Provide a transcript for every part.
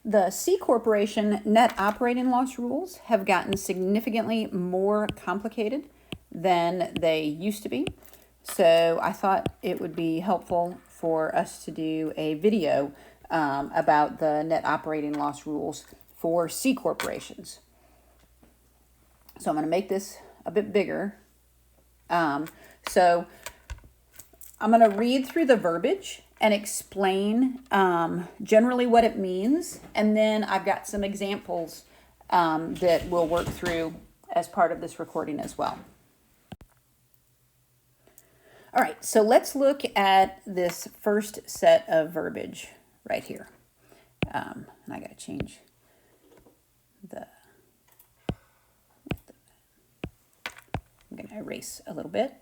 The C Corporation net operating loss rules have gotten significantly more complicated than they used to be. So I thought it would be helpful for us to do a video about the net operating loss rules for C corporations. So I'm going to make this a bit bigger. So I'm going to read through the verbiage and explain generally what it means. And then I've got some examples that we'll work through as part of this recording as well. All right, so let's look at this first set of verbiage right here. And I got to change I'm going to erase a little bit.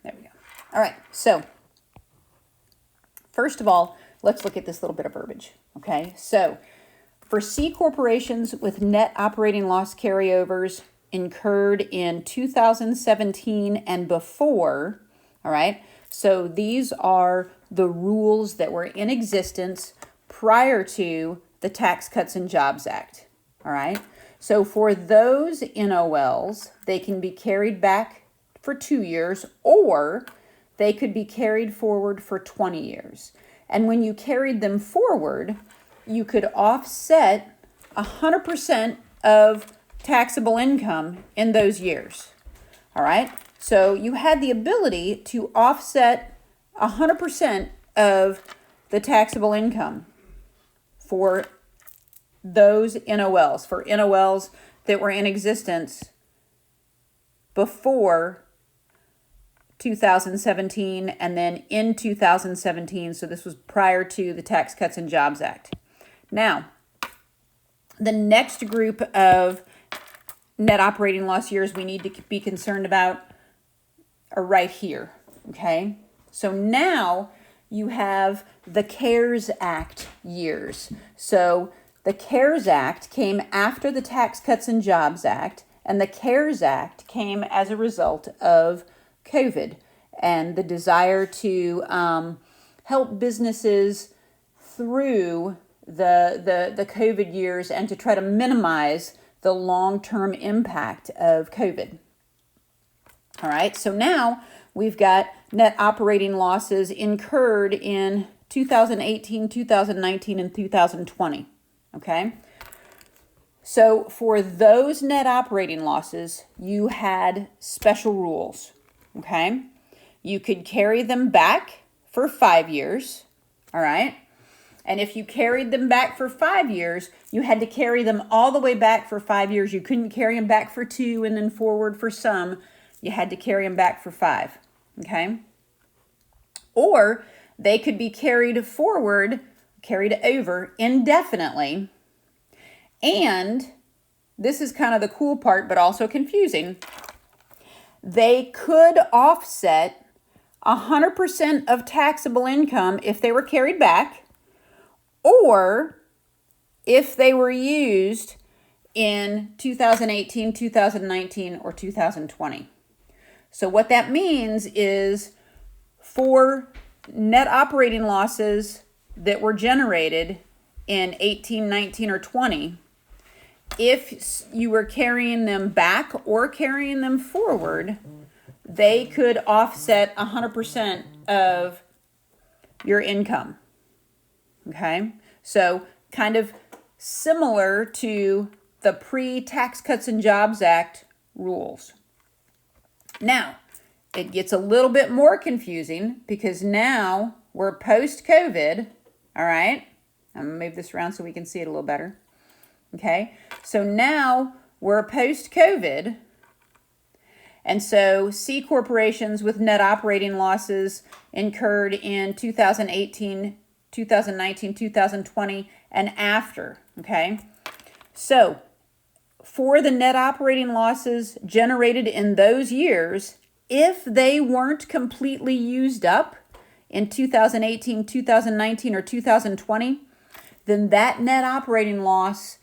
There we go. All right, so first of all, let's look at this little bit of verbiage, okay? So for C corporations with net operating loss carryovers incurred in 2017 and before, all right? So these are the rules that were in existence prior to the Tax Cuts and Jobs Act, all right? So for those NOLs, they can be carried back for 2 years, or they could be carried forward for 20 years. And when you carried them forward, you could offset 100% of taxable income in those years. All right? So you had the ability to offset 100% of the taxable income for those NOLs, for NOLs that were in existence before 2017 and then in 2017. So this was prior to the Tax Cuts and Jobs Act. Now, the next group of net operating loss years we need to be concerned about are right here, okay? So now you have the CARES Act years. So the CARES Act came after the Tax Cuts and Jobs Act, and the CARES Act came as a result of COVID and the desire to help businesses through the COVID years and to try to minimize the long-term impact of COVID. All right, so now we've got net operating losses incurred in 2018, 2019, and 2020, okay? So for those net operating losses, you had special rules, okay? You could carry them back for 5 years, all right? And if you carried them back for 5 years, you had to carry them all the way back for 5 years. You couldn't carry them back for 2 and then forward for some. You had to carry them back for 5, okay? Or they could be carried forward, carried over indefinitely. And this is kind of the cool part, but also confusing. They could offset 100% of taxable income if they were carried back, or if they were used in 2018, 2019, or 2020. So what that means is for net operating losses that were generated in 18, 19, or 20, if you were carrying them back or carrying them forward, they could offset 100% of your income. Okay? So kind of similar to the pre-Tax Cuts and Jobs Act rules. Now, it gets a little bit more confusing because now we're post-COVID, all right? I'm going to move this around so we can see it a little better. Okay, so now we're post-COVID, and so C corporations with net operating losses incurred in 2018, 2019, 2020, and after, okay? So for the net operating losses generated in those years, if they weren't completely used up in 2018, 2019, or 2020, then that net operating loss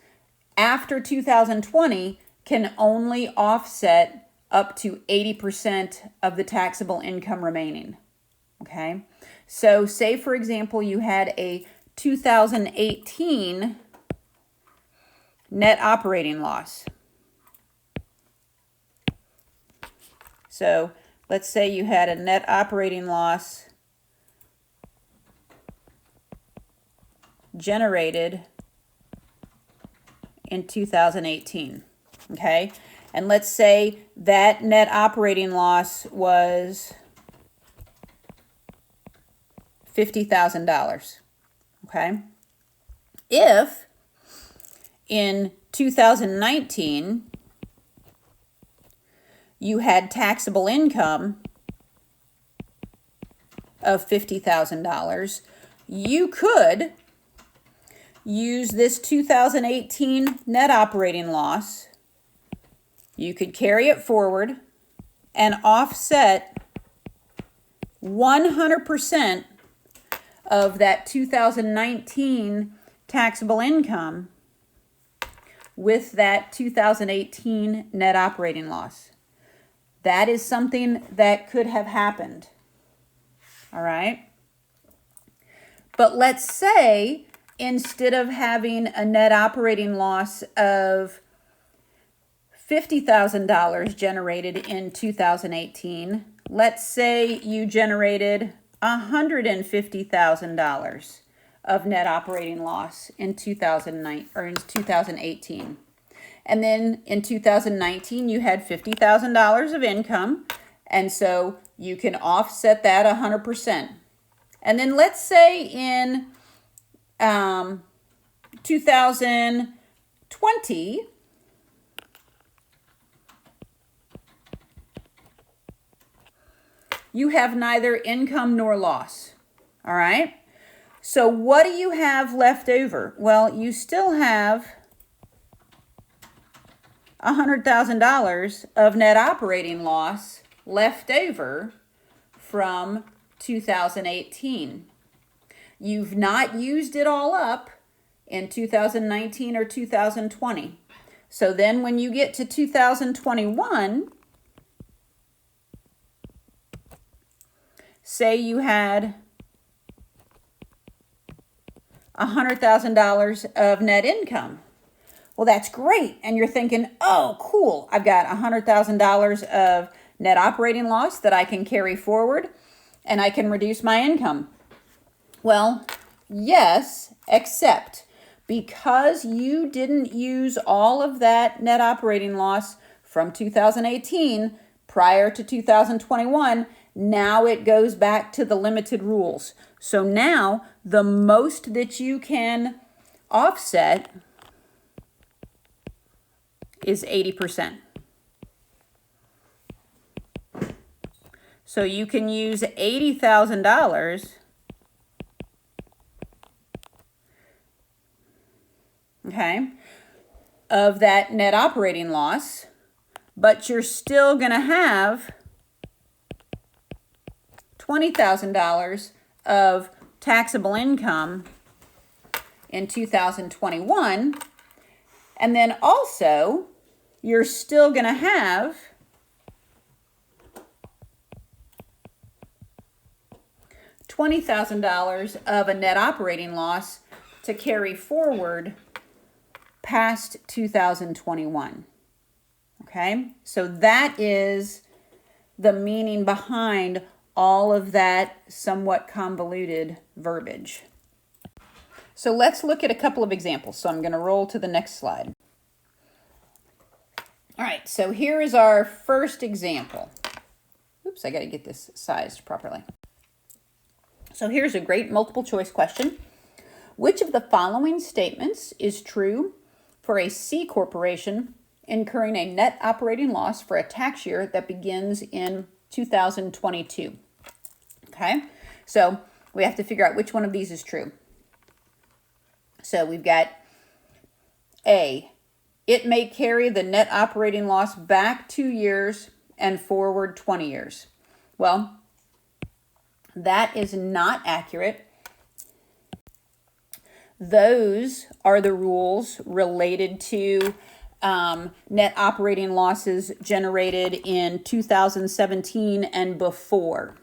after 2020 can only offset up to 80% of the taxable income remaining. Okay, so say for example you had a 2018 net operating loss. So let's say you had a net operating loss generated in 2018, okay? And let's say that net operating loss was $50,000, okay? If in 2019 you had taxable income of $50,000, you could use this 2018 net operating loss. You could carry it forward and offset 100% of that 2019 taxable income with that 2018 net operating loss. That is something that could have happened. All right? But let's say instead of having a net operating loss of $50,000 generated in 2018, let's say you generated $150,000 of net operating loss in 2018. And then in 2019, you had $50,000 of income, and so you can offset that 100%. And then let's say in 2020, you have neither income nor loss, all right? So what do you have left over? Well, you still have $100,000 of net operating loss left over from 2018. You've not used it all up in 2019 or 2020. So then when you get to 2021, say you had $100,000 of net income. Well, that's great. And you're thinking, oh, cool. I've got $100,000 of net operating loss that I can carry forward and I can reduce my income. Well, yes, except because you didn't use all of that net operating loss from 2018 prior to 2021, now it goes back to the limited rules. So now the most that you can offset is 80%. So you can use $80,000, okay, of that net operating loss, but you're still going to have $20,000 of taxable income in 2021. And then also, you're still going to have $20,000 of a net operating loss to carry forward past 2021. Okay, so that is the meaning behind all of that somewhat convoluted verbiage. So let's look at a couple of examples. So I'm going to roll to the next slide. All right, so here is our first example. Oops, I got to get this sized properly. So here's a great multiple choice question. Which of the following statements is true for a C corporation incurring a net operating loss for a tax year that begins in 2022? Okay, so we have to figure out which one of these is true. So we've got A, it may carry the net operating loss back 2 years and forward 20 years. Well, that is not accurate. Those are the rules related to net operating losses generated in 2017 and before.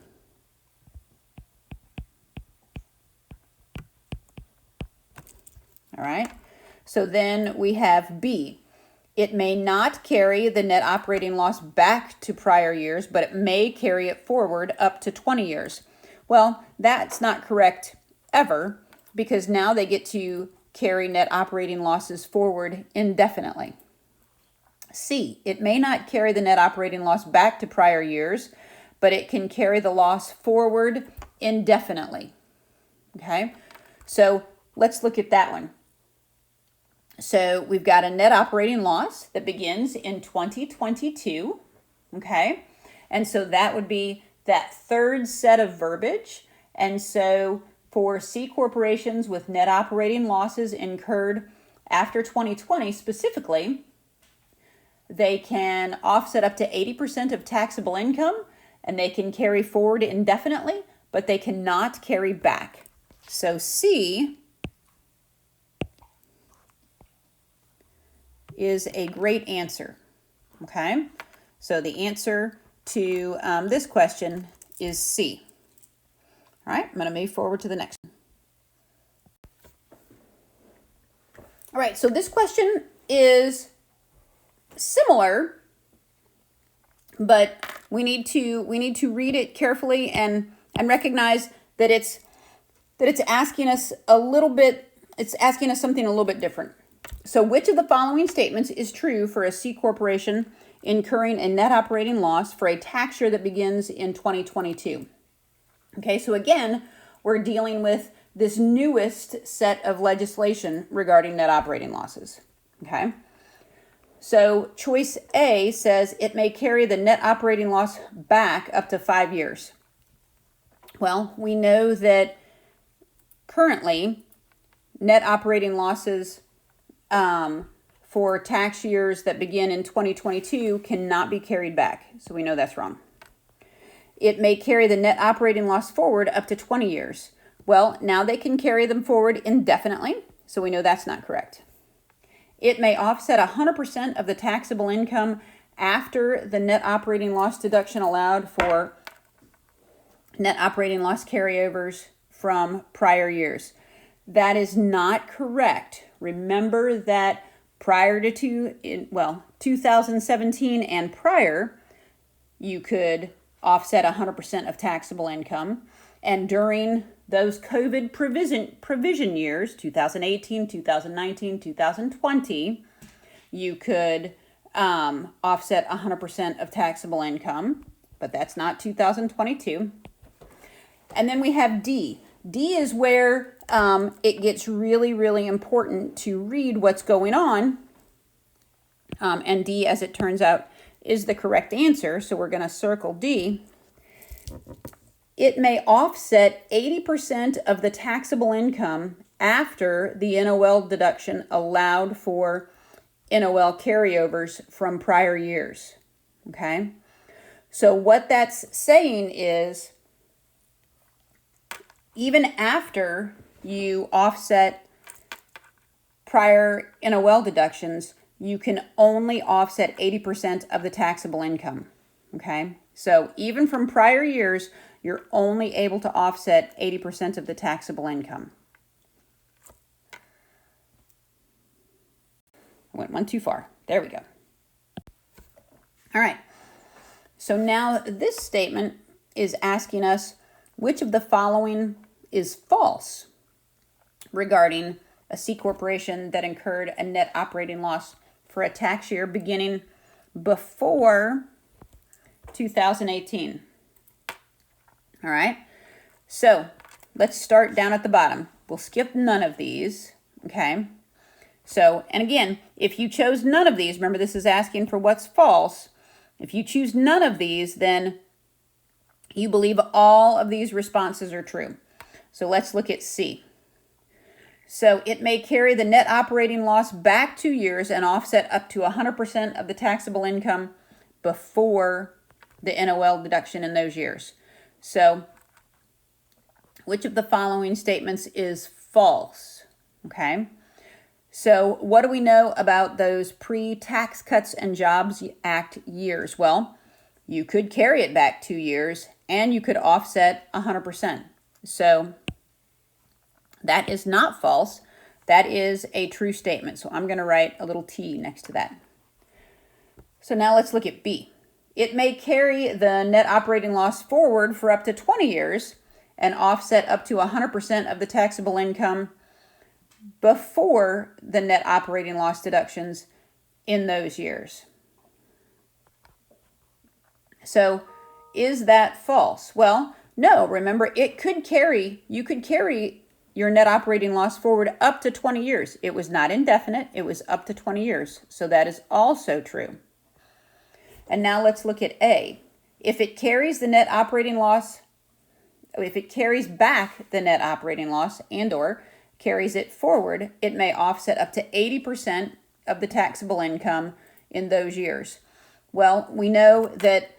All right. So then we have B. It may not carry the net operating loss back to prior years, but it may carry it forward up to 20 years. Well, that's not correct ever, because now they get to carry net operating losses forward indefinitely. C, it may not carry the net operating loss back to prior years, but it can carry the loss forward indefinitely. Okay, so let's look at that one. So we've got a net operating loss that begins in 2022, okay? And so that would be that third set of verbiage. And so for C corporations with net operating losses incurred after 2020 specifically, they can offset up to 80% of taxable income, and they can carry forward indefinitely, but they cannot carry back. So C is a great answer, okay? So the answer to this question is C. All right, I'm going to move forward to the next one. All right, so this question is similar, but we need to read it carefully and recognize that it's asking us a little bit, it's asking us something a little bit different. So which of the following statements is true for a C corporation incurring a net operating loss for a tax year that begins in 2022? Okay, so again, we're dealing with this newest set of legislation regarding net operating losses. Okay, so choice A says it may carry the net operating loss back up to 5 years. Well, we know that currently net operating losses for tax years that begin in 2022 cannot be carried back. So we know that's wrong. It may carry the net operating loss forward up to 20 years. Well, now they can carry them forward indefinitely. So we know that's not correct. It may offset 100% of the taxable income after the net operating loss deduction allowed for net operating loss carryovers from prior years. That is not correct. Remember that prior to 2017 and prior, you could offset 100% of taxable income. And during those COVID provision years, 2018, 2019, 2020, you could offset 100% of taxable income, but that's not 2022. And then we have D. D is where it gets really, really important to read what's going on. And D, as it turns out, is the correct answer. So we're going to circle D. It may offset 80% of the taxable income after the NOL deduction allowed for NOL carryovers from prior years. Okay? So what that's saying is, even after you offset prior NOL deductions, you can only offset 80% of the taxable income, okay? So even from prior years, you're only able to offset 80% of the taxable income. I went one too far. There we go. All right. So now this statement is asking us which of the following is false regarding a C corporation that incurred a net operating loss for a tax year beginning before 2018. All right, so let's start down at the bottom. We'll skip none of these, okay? So, and again, if you chose none of these, remember this is asking for what's false. If you choose none of these, then you believe all of these responses are true. So let's look at C. So it may carry the net operating loss back 2 years and offset up to 100% of the taxable income before the NOL deduction in those years. So which of the following statements is false? Okay. So what do we know about those pre-Tax Cuts and Jobs Act years? Well, you could carry it back 2 years and you could offset 100%. So that is not false. That is a true statement. So I'm going to write a little T next to that. So now let's look at B. It may carry the net operating loss forward for up to 20 years and offset up to 100% of the taxable income before the net operating loss deductions in those years. So is that false? Well, no. Remember, you could carry your net operating loss forward up to 20 years. It was not indefinite. It was up to 20 years. So that is also true. And now let's look at A. If it carries the net operating loss, if it carries back the net operating loss and or carries it forward, it may offset up to 80% of the taxable income in those years. Well, we know that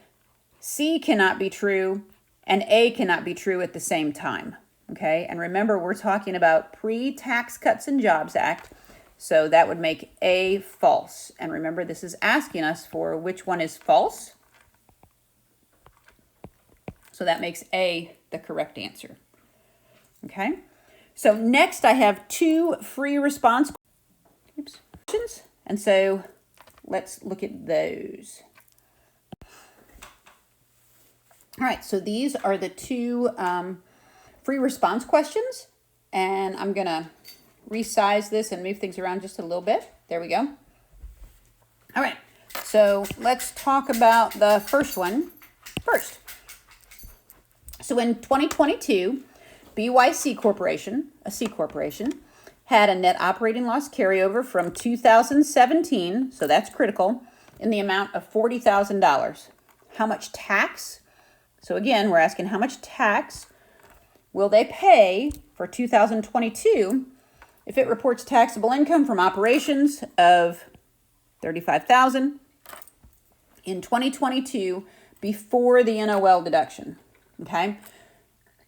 C cannot be true and A cannot be true at the same time. Okay, and remember, we're talking about pre-Tax Cuts and Jobs Act, so that would make A false. And remember, this is asking us for which one is false. So that makes A the correct answer. Okay, so next I have 2 free response questions, and so let's look at those. All right, so these are the 2 free response questions, and I'm going to resize this and move things around just a little bit. There we go. All right, so let's talk about the first one first. So in 2022, BYC Corporation, a C corporation, had a net operating loss carryover from 2017, so that's critical, in the amount of $40,000. How much tax? So again, we're asking how much tax will they pay for 2022 if it reports taxable income from operations of $35,000 in 2022 before the NOL deduction? Okay,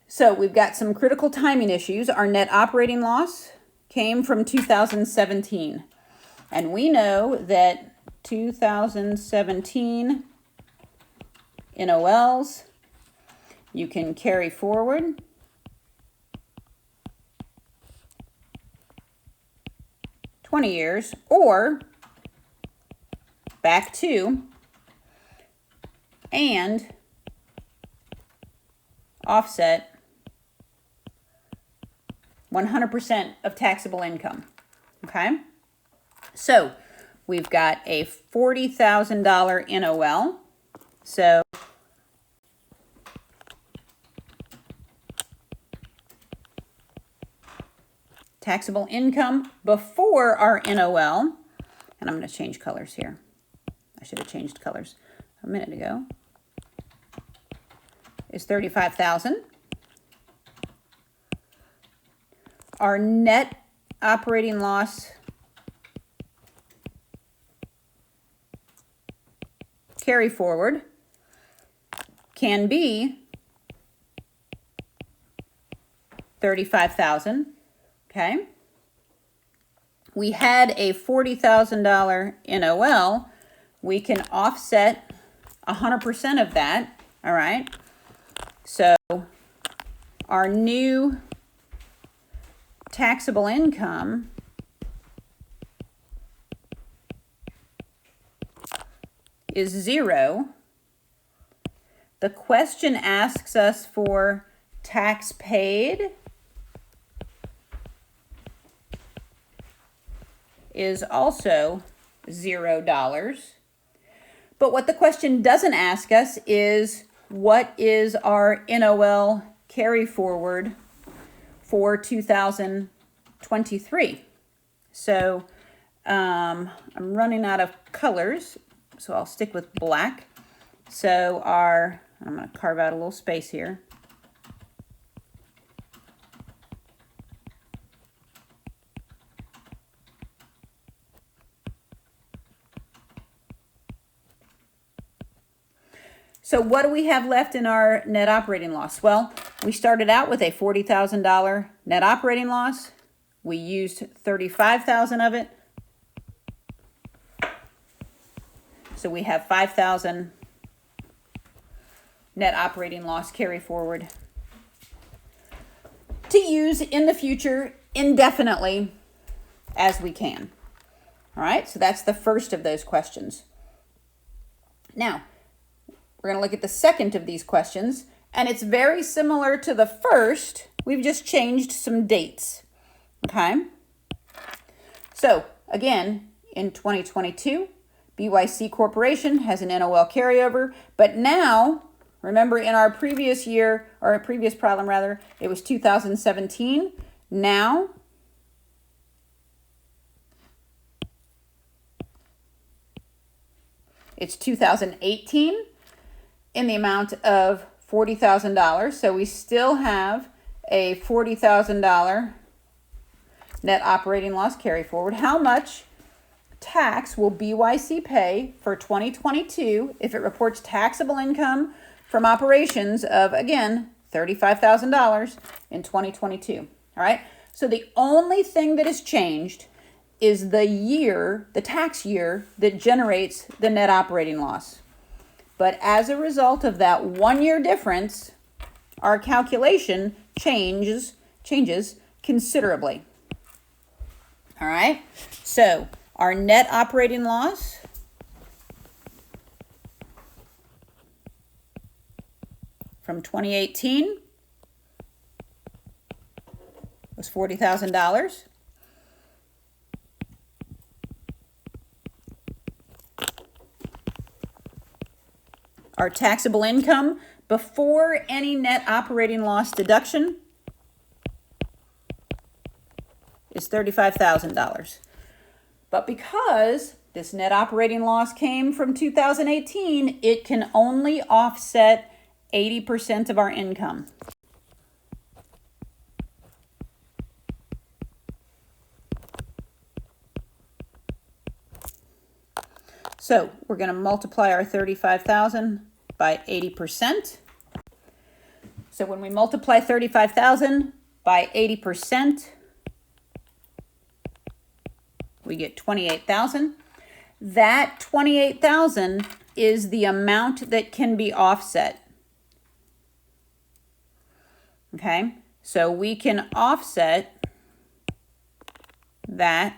so we've got some critical timing issues. Our net operating loss came from 2017, and we know that 2017 NOLs you can carry forward years or back to and offset 100% of taxable income. Okay, so we've got a $40,000 NOL. So taxable income before our NOL, and I'm going to change colors here. I should have changed colors a minute ago, is $35,000. Our net operating loss carry forward can be $35,000. Okay. We had a $40,000 NOL. We can offset 100% of that. All right. So our new taxable income is 0. The question asks us for tax paid is also $0. But what the question doesn't ask us is, what is our NOL carry forward for 2023? So I'm running out of colors, so I'll stick with black. So I'm going to carve out a little space here. So what do we have left in our net operating loss? Well, we started out with a $40,000 net operating loss. We used $35,000 of it. So we have $5,000 net operating loss carry forward to use in the future indefinitely as we can. All right, so that's the first of those questions. Now, we're going to look at the second of these questions, and it's very similar to the first. We've just changed some dates. Okay? So, again, in 2022, BYC Corporation has an NOL carryover, but now, remember in our previous year, or our previous problem rather, it was 2017. Now, it's 2018 in the amount of $40,000. So we still have a $40,000 net operating loss carry forward. How much tax will BYC pay for 2022 if it reports taxable income from operations of, again, $35,000 in 2022? All right. So the only thing that has changed is the year, the tax year that generates the net operating loss. But as a result of that 1 year difference, our calculation changes considerably. All right. So our net operating loss from 2018 was $40,000. Our taxable income before any net operating loss deduction is $35,000. But because this net operating loss came from 2018, it can only offset 80% of our income. So we're going to multiply our 35,000 by 80%. So when we multiply 35,000 by 80%, we get 28,000. That 28,000 is the amount that can be offset. Okay, so we can offset that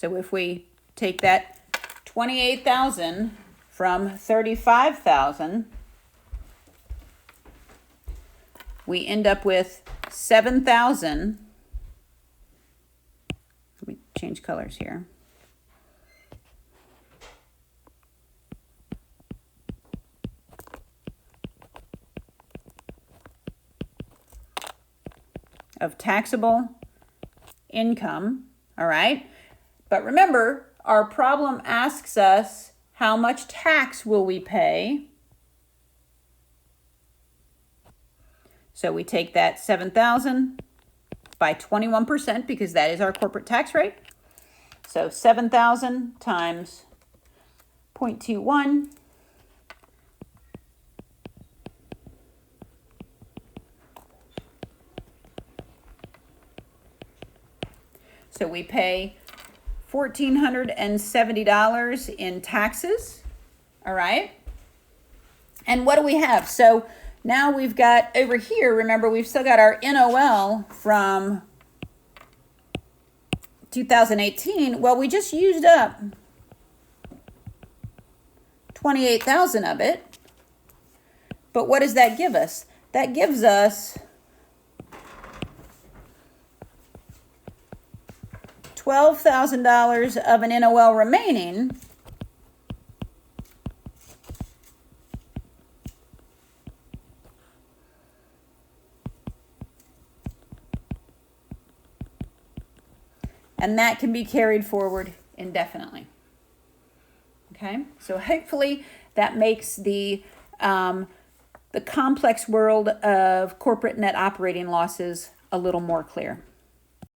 So if we take that 28,000 from 35,000, we end up with 7,000. Let me change colors here. Of taxable income, all right? But remember, our problem asks us how much tax will we pay? So we take that 7,000 by 21% because that is our corporate tax rate. So 7,000 times 0.21 So we pay $1,470 in taxes, all right? And what do we have? So now we've got over here, remember, we've still got our NOL from 2018. Well, we just used up 28,000 of it. But what does that give us? That gives us $12,000 of an NOL remaining. And that can be carried forward indefinitely. Okay, so hopefully that makes the complex world of corporate net operating losses a little more clear.